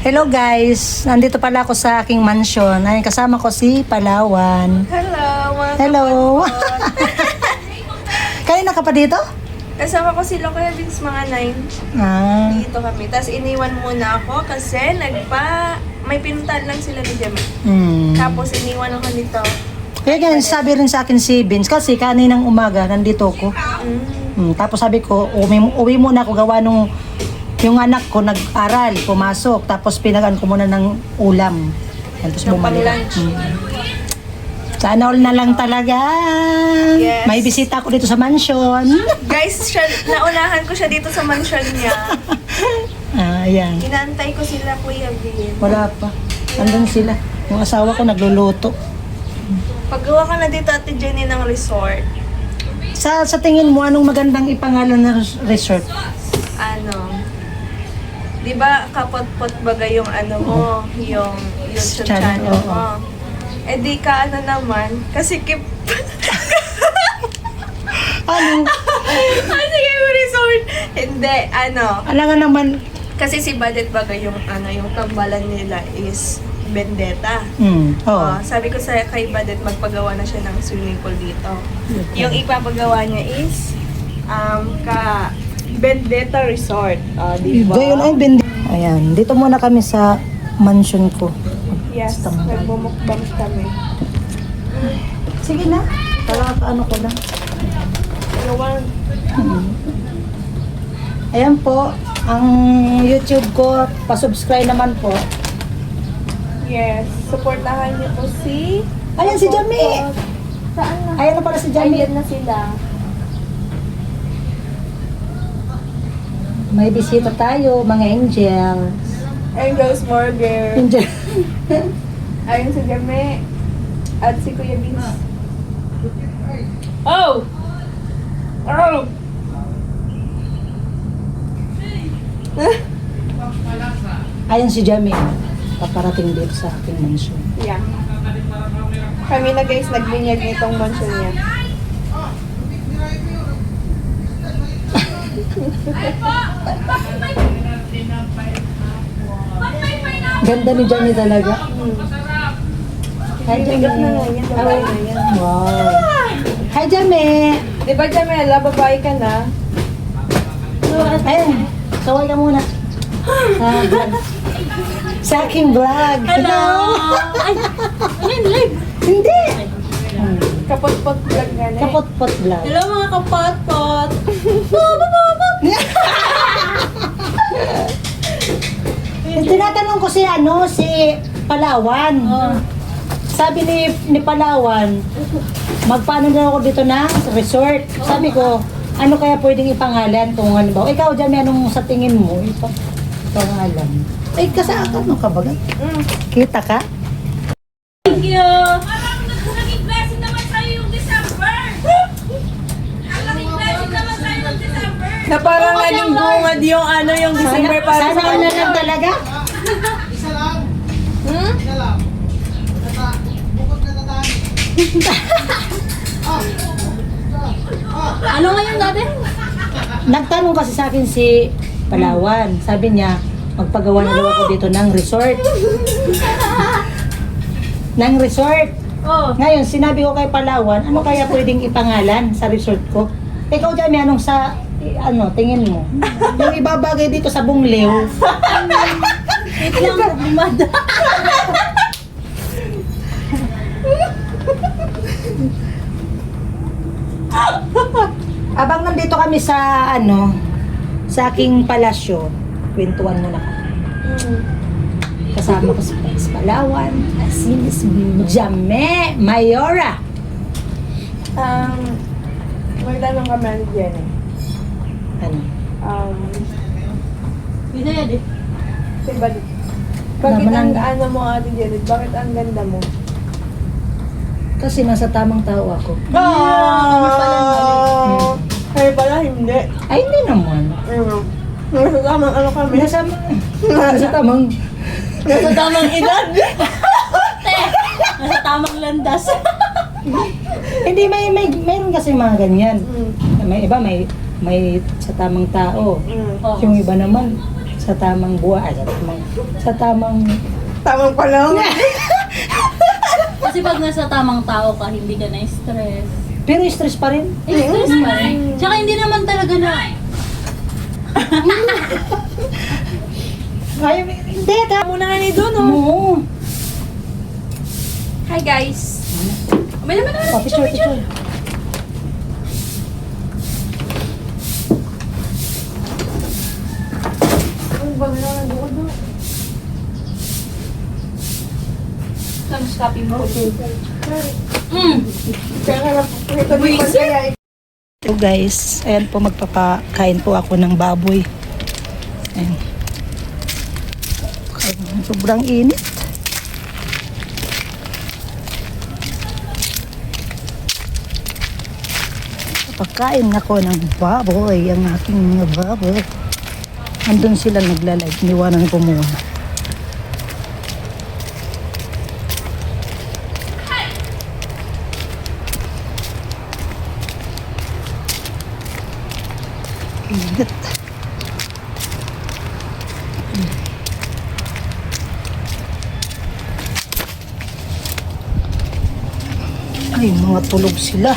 Hello guys, nandito pala ako sa aking mansion. Ay, kasama ko si Palawan. Hello, mga Hello. Kanina ka pa dito? kasama ko si Kuya Vince mga 9. Ah, Dito kami. Tapos iniwan muna ako kasi may pinuntahan lang sila ni Jemmy. Tapos iniwan ako nito. Kaya ganyan, sabi rin sa akin si Vince, kasi kaninang umaga nandito ko. Tapos sabi ko, uwi muna ako gawa nung yung anak ko nag-aral, pumasok, tapos pinagaan ko muna ng ulam. Tapos Yung bumalik. pang-lunch. Sana all na lang talaga. Yes. May bisita ako dito sa mansion. Guys, naunahan ko siya dito sa mansion niya. Ayan. Inaantay ko sila, Kuya Vince. Wala pa. Andun sila. Yung asawa ko nagluluto. Paggawa ka na dito, Ate Jenny, ng resort. Sa tingin mo, anong magandang ipangalan na resort? Di ba kapot-pot baga yung mo, yung YouTube Channel, channel oo. mo? Eh di ka naman, kasi Ano? sige mo resort. Hindi, Alam nga naman. kasi si Badet baga yung yung tambalan nila is Vendetta. Oo. Sabi ko kay Badet magpagawa na siya ng swimming pool dito. Yung ipapagawa niya is Vendetta Resort. Di ba? Gayon ay bindi. Ayan, dito muna kami sa mansion ko. Yes, nagmumukbang kami. Sige na. Para ano ko lang. Gawang Ayan po, ang YouTube ko, pa-subscribe naman po. yes, supportahan niyo po si... Ayan si Jamie. Saan na? Ayan na pala si Jamie. Ayan na sila. May bisita tayo, mga angels. Angel's Burger. Angel. Ayun si Jame. At si Kuya Vince. Oh! Oh! Ayan si Jamie. Paparating dito sa aking mansion. Yeah. Kami na guys, nagbinyag nitong mansion niya. Ganda ni Jamie talaga. Hi, Bibigap na nga yan, babae na yan. Wow. Hi, Jamie. Di ba Jamela, babae ka na? Ayun, saway ka muna. Sa vlog. Sa aking vlog. Hello! Ay! Ayun, live! Hindi. Kapot-pot vlog nga na eh. Kapot-pot vlog. Hello mga kapot-pot! Tinatanong ko si Palawan. Sabi ni Palawan, magpaano na ako dito na resort. Sabi ko, ano kaya pwedeng ipangalan kung ano ba? Ikaw, Jamie, anong sa tingin mo? Pangalan. Ay, ano ka ba? Kita ka? Thank you! Naging blessing naman sa'yo yung December! Ang naging blessing naman sa'yo yung December! Na parang naging bungad yung yung December para Sana sa all na lang talaga. Ano ngayon natin? Nagtanong kasi sa akin si Palawan. Sabi niya, magpagawa na daw ako dito ng resort. Ng resort. Oh. Ngayon, sinabi ko kay Palawan, ano kaya pwedeng ipangalan sa resort ko? Ikaw, Jamie, anong tingin mo? Yung ibabagay dito sa Bunglew. Wait lang, problemada. Abang nandito kami sa sa aking palasyo, kwentuhan muna kami. Kasama ko si Palawan, si Miss Jamie Mayora. Magtanong ka man dyan eh. Ano? Hindi yan eh. Si Badet. Bakit Naman ang mo Ate Janet? Bakit ang ganda mo? Kasi nasa tamang tao ako. Oh! Kaya pala hindi. Ay, hindi naman. Nasa tamang kami. Nasa tamang Nasa tamang edad. Nasa tamang landas. Hindi, mayroon kasi mga ganyan. May iba, may sa tamang tao. Oh. Yung iba naman, Sa tamang buhay, sa tamang Tamang pala. Kasi pag nasa tamang tao ka, hindi ka na-stress. pero stress pa rin. Stress pa rin. Tsaka hindi naman talaga na... Ay, hindi, Muna nga ni Dono. Oo. Hi guys. May naman naman. Oh, picture. Tapos copy mo. So guys, ayan po magpapakain po ako ng baboy. Ayan. Sobrang init. Pagkain ako ng baboy, ang aking mga baboy. Andun sila nagla-live, niwanan ko muna. Init. Ay, mga tulog sila.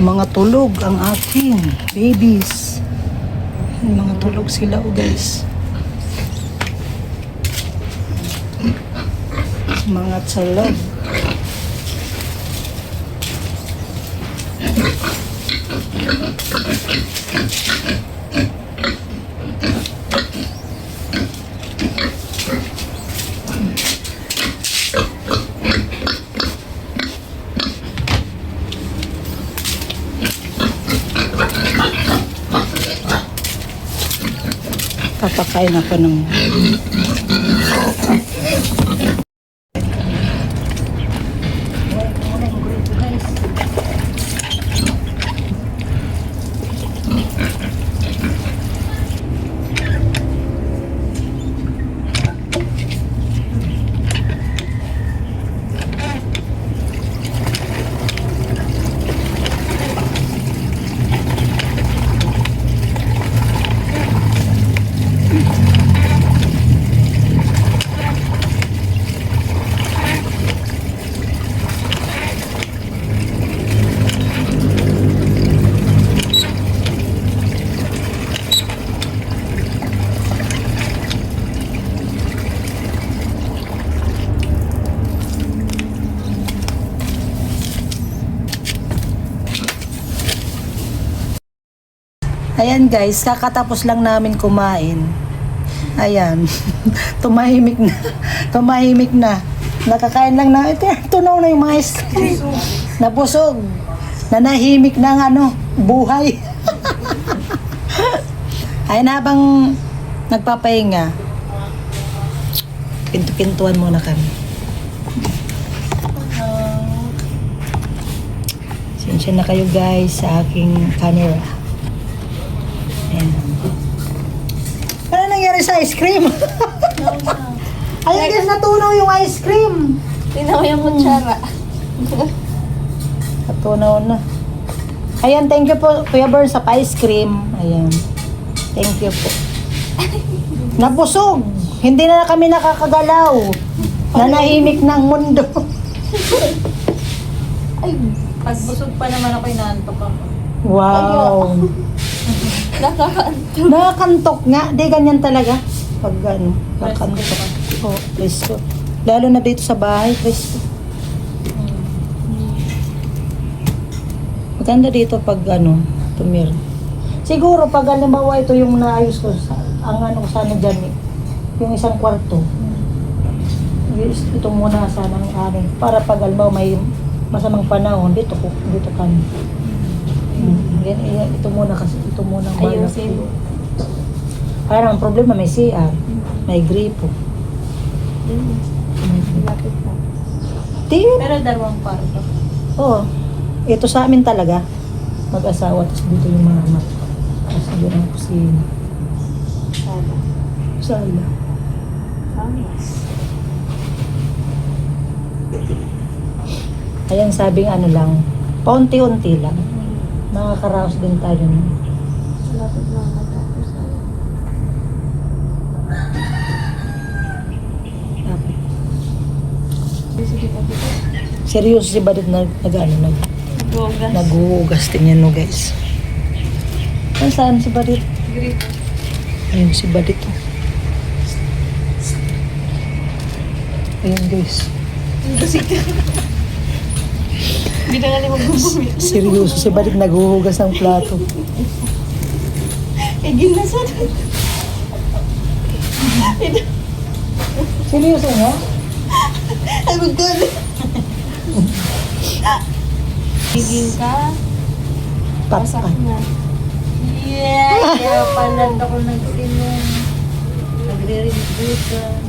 Mga tulog ang aking babies. Ay, mga tulog sila, oh guys. Mga tsalog. Papakain ako ng Ayan guys, kakatapos lang namin kumain. Ayan. Tumahimik na. Tumahimik na. Nakakain lang na. Ito, tunaw na yung mga ice cream. Nabusog. Nanahimik ng buhay. Ayan, habang nagpapahinga, pintu-pintuan muna kami. Sensya na kayo guys sa aking camera. Ayan. Ano nangyari sa ice cream? Ayan guys, natunaw yung ice cream. Tinaw yung kutsara. Natunaw na. Ayan, thank you po Kuya Bern sa ice cream. Ayan. Thank you po. Nabusog. Hindi na kami nakakagalaw. Nanahimik ng mundo. Ay, pagbusog pa naman ako inaantok ako. Wow. Nakakantok nga. Di ganyan talaga. Pag nakakantok. Oh, presko. Lalo na dito sa bahay, presko. Maganda dito pag tumir. Siguro pag halimbawa ito yung naayos ko, ang sana dyan yung isang kwarto. Ito muna sana ng para pag halimbawa may masamang panahon, dito kami. Ito muna kasi, ito muna ang Ayusin. Parang ang problema may CR, may gripo. Lapit na. Pero dalawang kwarto. Oo. Ito sa amin talaga. Mag-asawa, tapos dito yung mga anak. Tapos doon ang kusina. Sana. Sala. Ayan, sabing lang, paunti-unti lang. Hmm. 嗯 Nakakaraos din tayo. Lapit na matapos. 嗯 Ano? Seryoso si Badit Gogas. naghuhugas. Tingnan mo guys. Saan si Badit? Grito. Ayun si Badit. Oh. Ayun guys. Hindi na nga ni magbubumi. Seryoso si Badit naghuhugas ng plato. Ginasad. Seryoso mo? Ay, magkano? Higil ka. Pasak Patay. na. Yeah! Kaya pala ako nagsinong. Nagre-rebutan.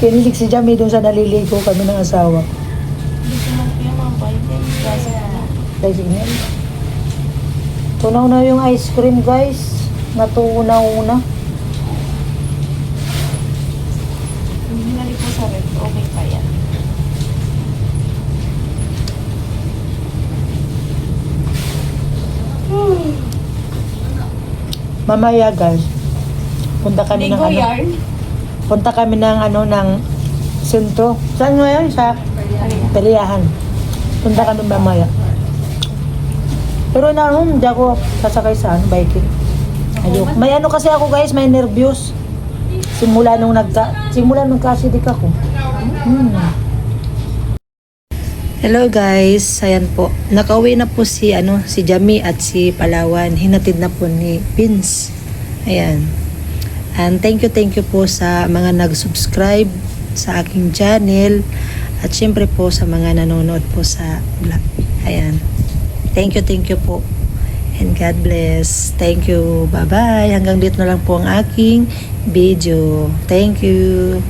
Kinilig si Jamie doon sa naliligo kami ng asawa. Hindi ko magpiyamabay. Kasi na. Guys, inyan. Tunaw na yung ice cream guys. Natuuna-una. Hindi na rin po sa red. Okay pa yan. Mamaya guys. Punta kami ng Ligo ano. yarn. Punta kami ng ano ng sentro. Saan nga yun? Sa Periyahan. Punta kami mamaya. Pero hindi ako sasakay sa biking. Ayoko. May ano kasi ako guys, may nervyos. Simula nung nagka-acidic ako. Hello guys, ayan po. Nakauwi na po si Jamie at si Palawan. Hinatid na po ni Vince. Ayan. And thank you po sa mga nag-subscribe sa aking channel at syempre po sa mga nanonood po sa vlog. Ayan. Thank you po. And God bless. Thank you. Bye-bye. Hanggang dito na lang po ang aking video. Thank you.